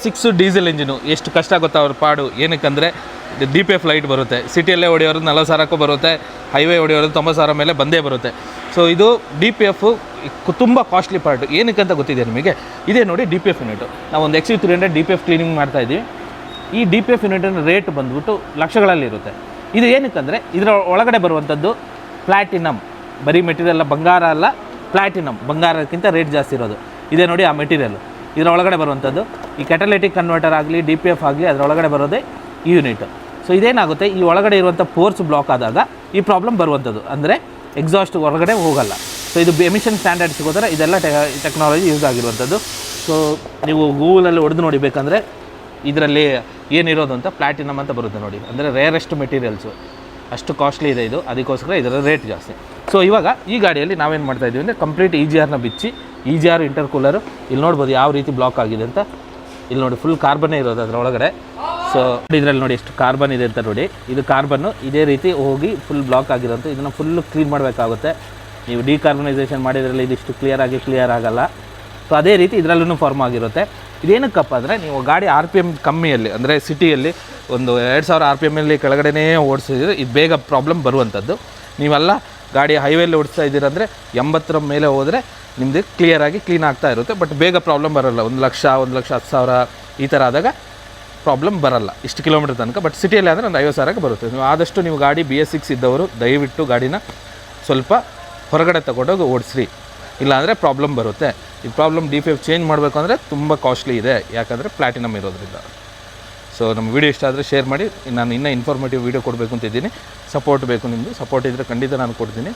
BS6 diesel engine ಎಷ್ಟು ಕಷ್ಟ ಗೊತ್ತಾ ಅವ್ರ ಪಾಡು. ಏನಕ್ಕಂದರೆ DPF ಲೈಟ್ ಬರುತ್ತೆ, ಸಿಟಿಯಲ್ಲೇ ಹೊಡೆಯೋರು 40,000ಕ್ಕೂ ಬರುತ್ತೆ, ಹೈವೇ ಹೊಡೆಯೋರು 90,000 ಮೇಲೆ ಬಂದೇ ಬರುತ್ತೆ. ಸೊ ಇದು DPF ತುಂಬ ಕಾಸ್ಟ್ಲಿ ಪಾರ್ಟ್. ಏನಕ್ಕಂತ ಗೊತ್ತಿದೆ ನಿಮಗೆ? ಇದೇ ನೋಡಿ DPF ಯೂನಿಟು. ನಾವು ಒಂದು XU300 DPF ಕ್ಲೀನಿಂಗ್ ಮಾಡ್ತಾಯಿದ್ವಿ. ಈ DPF ಯೂನಿಟಿನ ರೇಟ್ ಬಂದ್ಬಿಟ್ಟು ಲಕ್ಷಗಳಲ್ಲಿರುತ್ತೆ. ಇದು ಏನಕ್ಕಂದರೆ ಇದರ ಒಳಗಡೆ ಬರುವಂಥದ್ದು ಪ್ಲ್ಯಾಟಿನಮ್, ಬರೀ ಮೆಟೀರಿಯಲ್ ಬಂಗಾರ ಅಲ್ಲ, ಪ್ಲ್ಯಾಟಿನಮ್, ಬಂಗಾರಕ್ಕಿಂತ ರೇಟ್ ಜಾಸ್ತಿ ಇರೋದು. ಇದೇ ನೋಡಿ ಆ ಮೆಟೀರಿಯಲ್ಲು. ಇದರ ಒಳಗಡೆ ಬರುವಂಥದ್ದು ಈ ಕ್ಯಾಟಲಿಟಿಕ್ ಕನ್ವರ್ಟರ್ ಆಗಲಿ DPF ಆಗಲಿ ಅದರೊಳಗಡೆ ಬರೋದೇ ಈ ಯೂನಿಟು. ಸೊ ಇದೇನಾಗುತ್ತೆ, ಈ ಒಳಗಡೆ ಇರುವಂಥ ಪೋರ್ಸ್ ಬ್ಲಾಕ್ ಆದಾಗ ಈ ಪ್ರಾಬ್ಲಮ್ ಬರುವಂಥದ್ದು, ಅಂದರೆ ಎಕ್ಸಾಸ್ಟ್ ಹೊರಗಡೆ ಹೋಗಲ್ಲ. ಸೊ ಇದು ಎಮಿಷನ್ ಸ್ಟ್ಯಾಂಡರ್ಡ್ ಸಿಗೋದ್ರೆ ಇದೆಲ್ಲ ಟೆಕ್ನಾಲಜಿ ಯೂಸ್ ಆಗಿರುವಂಥದ್ದು. ಸೊ ನೀವು ಗೂಗಲಲ್ಲಿ ಹೊಡೆದು ನೋಡಿಬೇಕಂದ್ರೆ ಇದರಲ್ಲಿ ಏನಿರೋದು ಅಂತ ಪ್ಲ್ಯಾಟಿನಮ್ ಅಂತ ಬರುತ್ತೆ ನೋಡಿ, ಅಂದರೆ ರೇರೆಸ್ಟ್ ಮೆಟೀರಿಯಲ್ಸು, ಅಷ್ಟು ಕಾಸ್ಟ್ಲಿ ಇದೆ ಇದು, ಅದಕ್ಕೋಸ್ಕರ ಇದರ ರೇಟ್ ಜಾಸ್ತಿ. ಸೊ ಇವಾಗ ಈ ಗಾಡಿಯಲ್ಲಿ ನಾವೇನು ಮಾಡ್ತಾಯಿದ್ದೀವಿ ಅಂದರೆ ಕಂಪ್ಲೀಟ್ EGRನ ಬಿಚ್ಚಿ, EGR ಇಂಟರ್ಕೂಲರು ಇಲ್ಲಿ ನೋಡ್ಬೋದು ಯಾವ ರೀತಿ ಬ್ಲಾಕ್ ಆಗಿದೆ ಅಂತ. ಇಲ್ಲಿ ನೋಡಿ ಫುಲ್ ಕಾರ್ಬನ್ನೇ ಇರೋದು ಅದರೊಳಗಡೆ. ಸೊ ಇದರಲ್ಲಿ ನೋಡಿ ಎಷ್ಟು ಕಾರ್ಬನ್ ಇದೆ ಅಂತ ನೋಡಿ, ಇದು ಕಾರ್ಬನ್ನು ಇದೇ ರೀತಿ ಹೋಗಿ ಫುಲ್ ಬ್ಲಾಕ್ ಆಗಿರೋಂಥ ಇದನ್ನು ಫುಲ್ಲು ಕ್ಲೀನ್ ಮಾಡಬೇಕಾಗುತ್ತೆ. ನೀವು ಡಿಕಾರ್ಬನೈಸೇಷನ್ ಮಾಡಿದ್ರಲ್ಲಿ ಇದಿಷ್ಟು ಕ್ಲಿಯರ್ ಆಗಲ್ಲ. ಸೊ ಅದೇ ರೀತಿ ಇದರಲ್ಲೂ ಫಾರ್ಮ್ ಆಗಿರುತ್ತೆ. ಇದೇನಕ್ಕಪ್ಪ ಅಂದರೆ ನೀವು ಗಾಡಿ RPM ಕಮ್ಮಿಯಲ್ಲಿ, ಅಂದರೆ ಸಿಟಿಯಲ್ಲಿ ಒಂದು 2000 RPM ಕೆಳಗಡೆನೇ ಓಡಿಸಿದ್ರೆ ಇದು ಬೇಗ ಪ್ರಾಬ್ಲಮ್ ಬರುವಂಥದ್ದು. ನೀವೆಲ್ಲ ಗಾಡಿ ಹೈವೇಲಿ ಓಡಿಸ್ತಾ ಇದ್ದೀರಂದರೆ 80 ಮೇಲೆ ಹೋದರೆ ನಿಮ್ಮದು ಕ್ಲಿಯರಾಗಿ ಕ್ಲೀನ್ ಆಗ್ತಾ ಇರುತ್ತೆ. ಬಟ್ ಬೇಗ ಪ್ರಾಬ್ಲಮ್ ಬರೋಲ್ಲ. 1 ಲಕ್ಷ 1,10,000 ಈ ಥರ ಆದಾಗ ಪ್ರಾಬ್ಲಮ್ ಬರೋಲ್ಲ ಇಷ್ಟು ಕಿಲೋಮೀಟ್ರ್ ತನಕ. ಬಟ್ ಸಿಟಿಯಲ್ಲಿ ಅಂದರೆ ಒಂದು 50,000ಕ್ಕೆ ಬರುತ್ತೆ. ನೀವು ಆದಷ್ಟು ನೀವು ಗಾಡಿ BS6 ಇದ್ದವರು ದಯವಿಟ್ಟು ಗಾಡಿನ ಸ್ವಲ್ಪ ಹೊರಗಡೆ ತಗೊಂಡೋಗಿ ಓಡಿಸ್ರಿ, ಇಲ್ಲಾಂದರೆ ಪ್ರಾಬ್ಲಮ್ ಬರುತ್ತೆ. ಈ ಪ್ರಾಬ್ಲಮ್ DPF ಚೇಂಜ್ ಮಾಡಬೇಕು ಅಂದರೆ ತುಂಬ ಕಾಸ್ಟ್ಲಿ ಇದೆ, ಯಾಕಂದರೆ ಪ್ಲ್ಯಾಟಿನಮ್ ಇರೋದ್ರಿಂದ. ಸೊ ನಮ್ಮ ವೀಡಿಯೋ ಇಷ್ಟ ಆದರೆ ಶೇರ್ ಮಾಡಿ. ನಾನು ಇನ್ನೂ ಇನ್ಫಾರ್ಮೇಟಿವ್ ವೀಡಿಯೋ ಕೊಡಬೇಕು ಅಂತಿದ್ದೀನಿ. ಸಪೋರ್ಟ್ ಬೇಕು, ನಿಮ್ಮದು ಸಪೋರ್ಟ್ ಇದ್ದರೆ ಖಂಡಿತ ನಾನು ಕೊಡ್ತೀನಿ.